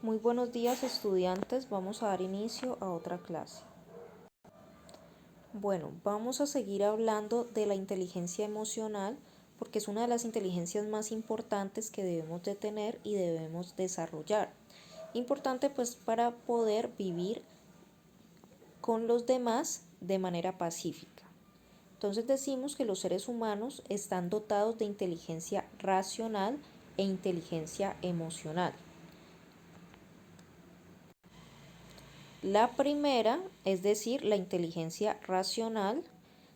Muy buenos días, estudiantes. Vamos a dar inicio a otra clase. Bueno, vamos a seguir hablando de la inteligencia emocional porque es una de las inteligencias más importantes que debemos de tener y debemos desarrollar. Importante pues para poder vivir con los demás de manera pacífica. Entonces decimos que los seres humanos están dotados de inteligencia racional e inteligencia emocional. La primera, es decir, la inteligencia racional,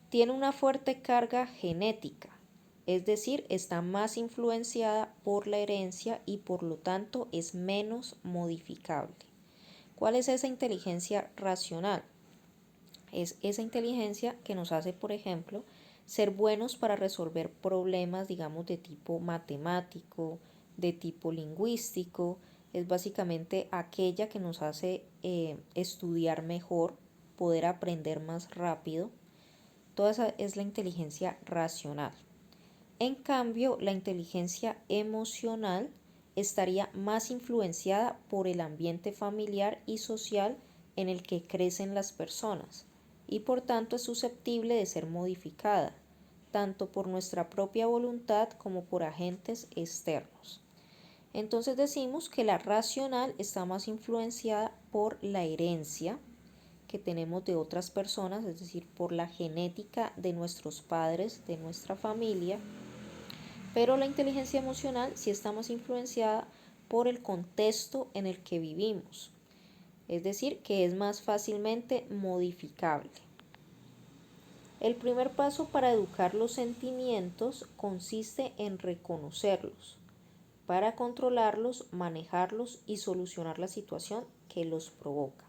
tiene una fuerte carga genética, es decir, está más influenciada por la herencia y por lo tanto es menos modificable. ¿Cuál es esa inteligencia racional? Es esa inteligencia que nos hace, por ejemplo, ser buenos para resolver problemas, digamos, de tipo matemático, de tipo lingüístico. Es básicamente aquella que nos hace estudiar mejor, poder aprender más rápido. Toda esa es la inteligencia racional. En cambio, la inteligencia emocional estaría más influenciada por el ambiente familiar y social en el que crecen las personas y por tanto es susceptible de ser modificada, tanto por nuestra propia voluntad como por agentes externos. Entonces decimos que la racional está más influenciada por la herencia que tenemos de otras personas, es decir, por la genética de nuestros padres, de nuestra familia, pero la inteligencia emocional sí está más influenciada por el contexto en el que vivimos, es decir, que es más fácilmente modificable. El primer paso para educar los sentimientos consiste en reconocerlos, para controlarlos, manejarlos y solucionar la situación que los provoca.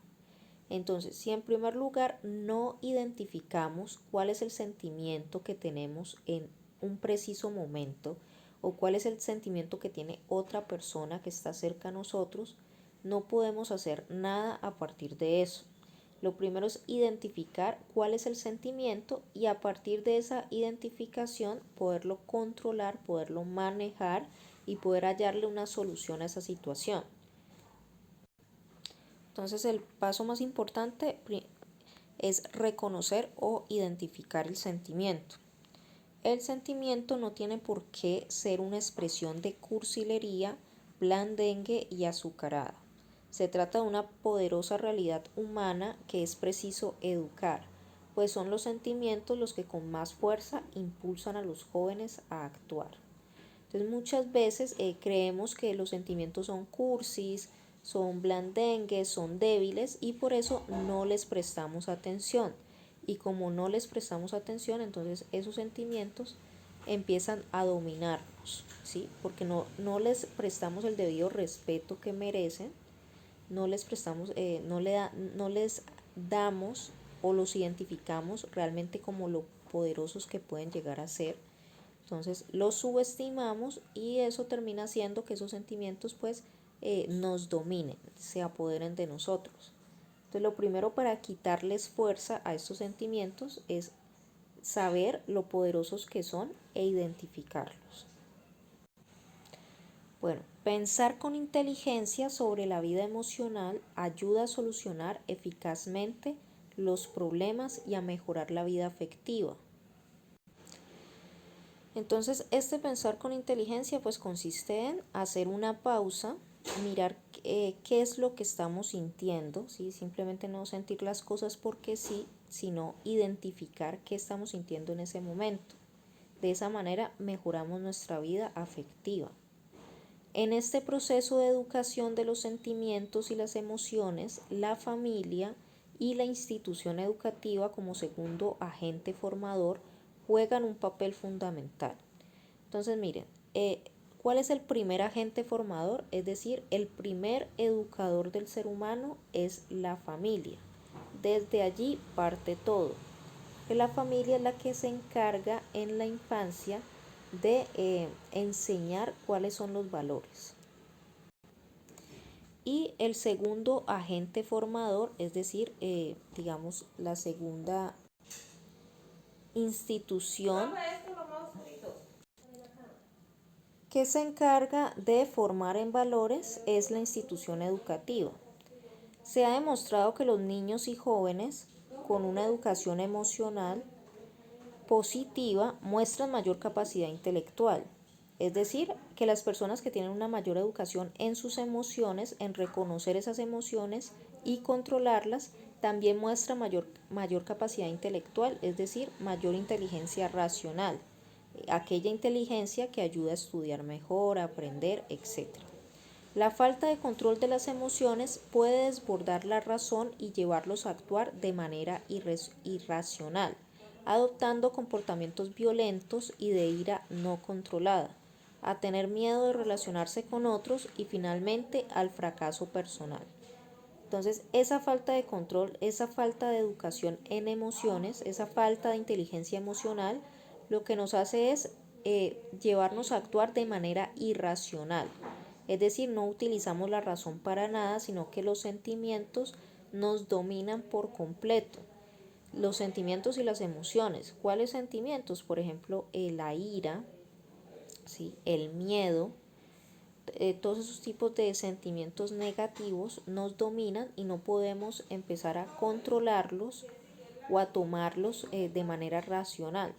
Entonces, si en primer lugar no identificamos cuál es el sentimiento que tenemos en un preciso momento o cuál es el sentimiento que tiene otra persona que está cerca a nosotros, no podemos hacer nada a partir de eso. Lo primero es identificar cuál es el sentimiento y a partir de esa identificación poderlo controlar, poderlo manejar y poder hallarle una solución a esa situación. Entonces el paso más importante es reconocer o identificar el sentimiento. El sentimiento no tiene por qué ser una expresión de cursilería, blandengue y azucarada. Se trata de una poderosa realidad humana que es preciso educar, pues son los sentimientos los que con más fuerza impulsan a los jóvenes a actuar. Entonces muchas veces creemos que los sentimientos son cursis, son blandengues, son débiles y por eso no les prestamos atención. Y como no les prestamos atención, entonces esos sentimientos empiezan a dominarnos, ¿sí? Porque no les prestamos el debido respeto que merecen, no les prestamos, no les damos o los identificamos realmente como lo poderosos que pueden llegar a ser. Entonces los subestimamos y eso termina haciendo que esos sentimientos pues nos dominen, se apoderen de nosotros. Entonces lo primero para quitarles fuerza a estos sentimientos es saber lo poderosos que son e identificarlos. Bueno, pensar con inteligencia sobre la vida emocional ayuda a solucionar eficazmente los problemas y a mejorar la vida afectiva. Entonces, este pensar con inteligencia pues consiste en hacer una pausa, mirar qué es lo que estamos sintiendo, ¿sí? Simplemente no sentir las cosas porque sí, sino identificar qué estamos sintiendo en ese momento. De esa manera mejoramos nuestra vida afectiva. En este proceso de educación de los sentimientos y las emociones, la familia y la institución educativa como segundo agente formador juegan un papel fundamental. Entonces, miren, ¿cuál es el primer agente formador? Es decir, el primer educador del ser humano es la familia. Desde allí parte todo. La familia es la que se encarga en la infancia de enseñar cuáles son los valores. Y el segundo agente formador, es decir, digamos, la segunda institución que se encarga de formar en valores es la institución educativa. Se ha demostrado que los niños y jóvenes con una educación emocional positiva muestran mayor capacidad intelectual. Es decir, que las personas que tienen una mayor educación en sus emociones, en reconocer esas emociones y controlarlas, también muestran mayor capacidad intelectual, es decir, mayor inteligencia racional, aquella inteligencia que ayuda a estudiar mejor, a aprender, etc. La falta de control de las emociones puede desbordar la razón y llevarlos a actuar de manera irracional, adoptando comportamientos violentos y de ira no controlada, a tener miedo de relacionarse con otros y finalmente al fracaso personal. Entonces, esa falta de control, esa falta de educación en emociones, esa falta de inteligencia emocional, lo que nos hace es llevarnos a actuar de manera irracional. Es decir, no utilizamos la razón para nada, sino que los sentimientos nos dominan por completo. Los sentimientos y las emociones. ¿Cuáles sentimientos? Por ejemplo, la ira, ¿sí? El miedo. Todos esos tipos de sentimientos negativos nos dominan y no podemos empezar a controlarlos o a tomarlos de manera racional.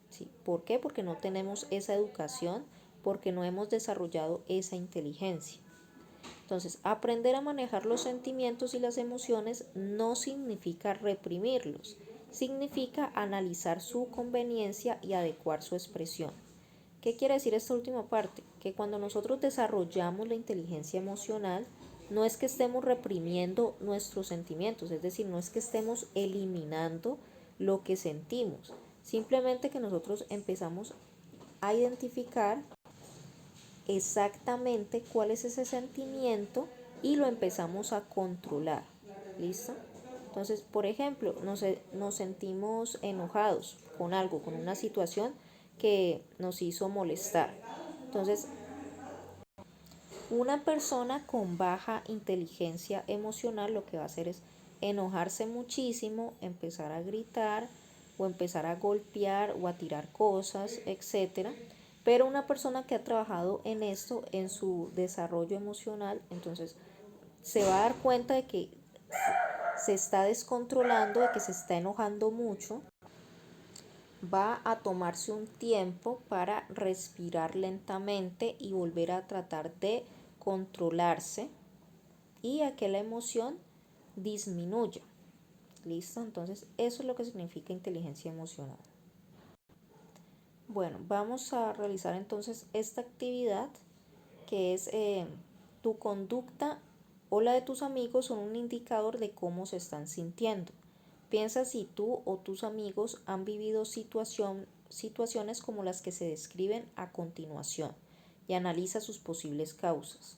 ¿Sí? ¿Por qué? Porque no tenemos esa educación, porque no hemos desarrollado esa inteligencia. Entonces, aprender a manejar los sentimientos y las emociones no significa reprimirlos, significa analizar su conveniencia y adecuar su expresión. ¿Qué quiere decir esta última parte? Que cuando nosotros desarrollamos la inteligencia emocional, no es que estemos reprimiendo nuestros sentimientos, es decir, no es que estemos eliminando lo que sentimos, simplemente que nosotros empezamos a identificar exactamente cuál es ese sentimiento y lo empezamos a controlar. ¿Listo? Entonces, por ejemplo, nos sentimos enojados con algo, con una situación que nos hizo molestar. Entonces, una persona con baja inteligencia emocional lo que va a hacer es enojarse muchísimo, empezar a gritar o empezar a golpear o a tirar cosas, etcétera. Pero una persona que ha trabajado en esto, en su desarrollo emocional, entonces se va a dar cuenta de que se está descontrolando, de que se está enojando mucho, va a tomarse un tiempo para respirar lentamente y volver a tratar de controlarse y a que la emoción disminuya. ¿Listo? Entonces eso es lo que significa inteligencia emocional. Bueno, vamos a realizar entonces esta actividad que es tu conducta o la de tus amigos son un indicador de cómo se están sintiendo. Piensa si tú o tus amigos han vivido situaciones como las que se describen a continuación y analiza sus posibles causas.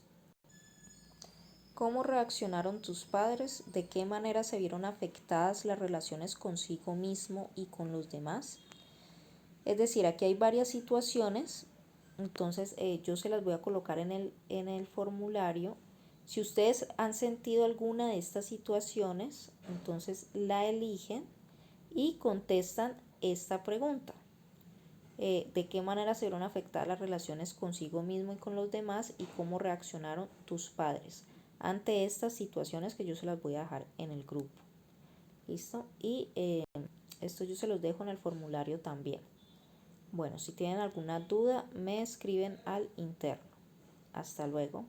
¿Cómo reaccionaron tus padres? ¿De qué manera se vieron afectadas las relaciones consigo mismo y con los demás? Es decir, aquí hay varias situaciones, entonces yo se las voy a colocar en el formulario. Si ustedes han sentido alguna de estas situaciones, entonces la eligen y contestan esta pregunta. ¿De qué manera se vieron afectadas las relaciones consigo mismo y con los demás y cómo reaccionaron tus padres ante estas situaciones que yo se las voy a dejar en el grupo? ¿Listo? Y esto yo se los dejo en el formulario también. Bueno, si tienen alguna duda, me escriben al interno. Hasta luego.